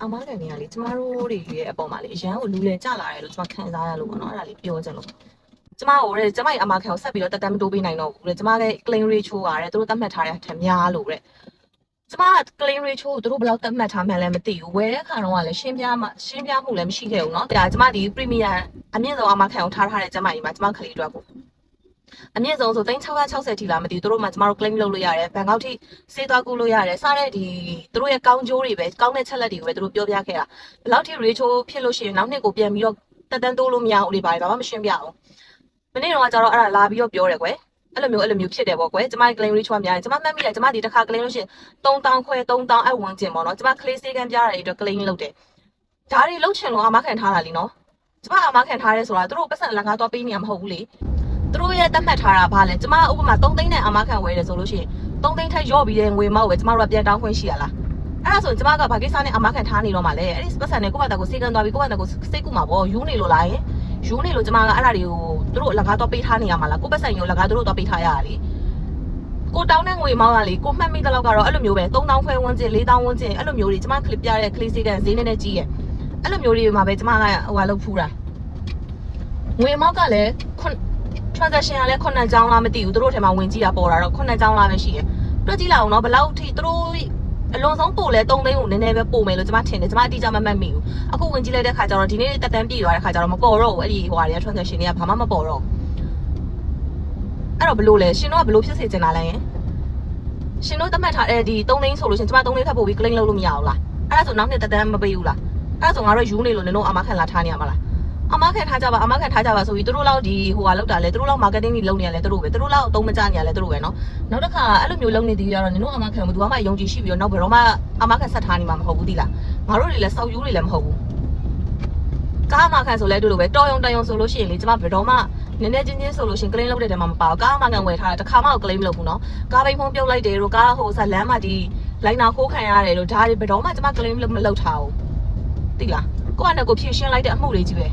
အမားကန်နေရလေကျမတို့တွေရဲ့အပေါ်မှာလေအရန်ကိုလူလည်ကြလာတယ်လို့ကျမခံစားရလို့ပေါ့နော်အဲ့ဒါလေးပြောချင်လို့ကျမကိုတဲ့ကျမရဲ့အမားခံကိုဆက်ပြီးတော့တက်တက်မတိုးပေးနိုင်တော့ဘူးတဲ့ကျမရဲ့ claim ratio ကတဲ့သူတို့သတ်မှတ်ထားတဲ့ထက်များလို့တဲ့ကျမက claim ratio ကိုသူတို့ဘယ်လောက်သတ်မှတ်ထားမှန်းလည်းမသိဘူးဝယ်တဲ့ခါတော့ကလည်းရှင်းပြမှုလည်းမရှိခဲ့ဘူးเนาะဒါကျမဒီ premium အမြင့်ဆုံးအမားခံကိုထားတဲ့ကျမကြီးမှာကျမကလေးအတွက်ကိုအမြင့်ဆုံးဆို3660ထိလားမသိဘူးသူတို့မှကျမတို့ claim လုပ်လို့ရတယ်ဘန်ကောက်ထိစေးသွားကူလို့ရတယ်စတဲ့ဒီသူတို့ရဲ့ကောင်းကျိုးတွေပဲကောင်းတဲ့ချက်လက်တွေကိုပဲသူတို့ပြောပြခဲ့တာဘယ်လောက်ထိ ratio ဖြစ်လို့ရှိရင်နောက်နှစ်ကိုပြန်ပြီးတော့တက်တန်းတိုးလို့မရဘူးလေဘာမှမရှင်းပြအောင်မနေ့တော့ကျတော့အဲ့ဒါလာပြီးတော့ပြောတယ်ကွယ်အဲ့လိုမျိုးဖြစ်တယ်ပေါ့ကွယ်ကျမ claim ratio ကများတယ်ကျမမှတ်မိတယ်ကျမဒီတစ်ခါ claim လို့ရှိရင်3000ခွဲ3000အဲ့ဝင်ကျင်ပေါ့နော်ကျမ claim စေးကမ်းပြရတယ်အတွက် claim လုပ်တယ်ဒါတွေလုပ်ချင်လို့အမခံထားတာလीနော်ကျမအမခံထားရဲဆိုတာသူတို့ပတ်စံလက်ကားသွားပေးနေရမဟုတ်ဘူးလေသူတို့ရဲ့တတ်မှတ်ထားတာဘာလဲကျမဥပမာ3သိန်းနဲ့အမခံဝယ်တယ်ဆိုလို့ရှိရင်3သိန်းထက်ရော့ပြီးတဲ့ငွေမောက်ပဲကျမတို့ကပြန်တောင်းခွင့်ရှိရလားအဲ့ဒါဆိုရင်ကျမကဘာကိစ္စနဲ့အမခံထားနေတော့မှလဲအဲ့ဒီပတ်စံနဲ့ကိုယ့်ဘာသာကိုစေကန်းသွားပြီးကိုယ့်ဘာသာကိုစိတ်ကူမှာပေါ့ယူနေလို့လားယင်ယူနေလို့ကျမကအဲ့ဒါတွေကိုသူတို့လက်ကားသွားပေးထားနေရမှာလားကိုယ့်ပတ်စံရောလက်ကားသူတို့သွားပေးထားရတာလေကိုတောင်းတဲ့ငွေမောက်ရလေကိုမှတ်မိတဲ့လောက်ကတော့အဲ့လိုမျိုးပဲ3000ခွဲဝန်းကျင်4000ဝန်းကျင်အဲ့လိုမျိုးတွေကျမကလစ်ပြတဲ့ကလေးစေကန်းဈေးနဲ့ကြီးရဲ့အဲ့လိုမျိုးတွေမှာပဲကျမကဟိုဟာလုပ်ဖူးတာငွေမောက်ကလည်း transaction ကလည်း9ကြောင်းလားမသိဘူးသူတို့ထဲမှာဝင်ကြည့်တာပေါ်တာတော့9ကြောင်းလားပဲရှိတယ်တွက်ကြည့်လိုက်အောင်နော်ဘယ်လောက်ထိသူတို့အလွန်ဆုံးပို့လဲ3သိန်းကိုနည်းနည်းပဲပို့မယ်လို့ကျမထင်တယ်ကျမအတိအကျမမှတ်မိဘူးအခုဝင်ကြည့်လိုက်တဲ့ခါကျတော့ဒီနေ့တက်တန်းပြည့်သွားတဲ့ခါကျတော့မပေါ်တော့ဘူးအဲ့ဒီဟိုဟာတွေက transaction တွေကဘာမှမပေါ်တော့အဲ့တော့ဘလို့လဲရှင်တို့ကဘလို့ဖြစ်စေချင်တာလဲယင်ရှင်တို့သတ်မှတ်ထားတဲ့ဒီ3သိန်းဆိုလို့ရှင်ကျမ3သိန်းထပ်ပို့ပြီး claim လုပ်လို့မရဘူးလားအဲ့ဒါဆိုနောက်နှစ်တက်တန်းမပေးဘူးလားအဲ့ဒါဆိုငါတို့ယူနေလို့နင်တို့အမခံလာထားနေရမှာလားအမခံထားကြပါဆိုပြီးသူတို့လောက်ဒီဟိုဟာလောက်တာလဲသူတို့လောက် marketing တွေလုပ်နေရလဲသူတို့ပဲသူတို့လောက်အသုံးမကျနေရလဲသူတို့ပဲเนาะနောက်တစ်ခါအဲ့လိုမျိုးလုပ်နေသေးရတော့နင်တို့အမခံဘယ်သူမှယုံကြည်ရှိပြီးတော့နောက်ဘယ်တော့မှအမခံဆက်ထားနေမှာမဟုတ်ဘူးတိလားငါတို့တွေလည်းစောက်ယူတွေလည်းမဟုတ်ဘူးကားအမခံဆိုလဲတူလို့ပဲတော်ယုံတယုံဆိုလို့ရှိရင်လေကျမဘယ်တော့မှနည်းနည်းချင်းချင်းဆိုလို့ရှိရင် claim လုပ်တဲ့တဲမှာမပါဘူးကားအမခံဝယ်ထားတာတစ်ခါမှ claim လုပ်ဘူးเนาะကားဘိန်းဖုံးပြုတ်လိုက်တယ်တို့ကားဟိုဆက်လမ်းမှာဒီလိုင်းနာခိုးခံရတယ်တို့ဒါတွေဘယ်တော့မှကျမ claim မလုပ်ထားဘူးတိလားကိုယ့်အနေကိုဖြည့်ရှင်းလိုက်တဲ့အမှုတွေကြီးပဲ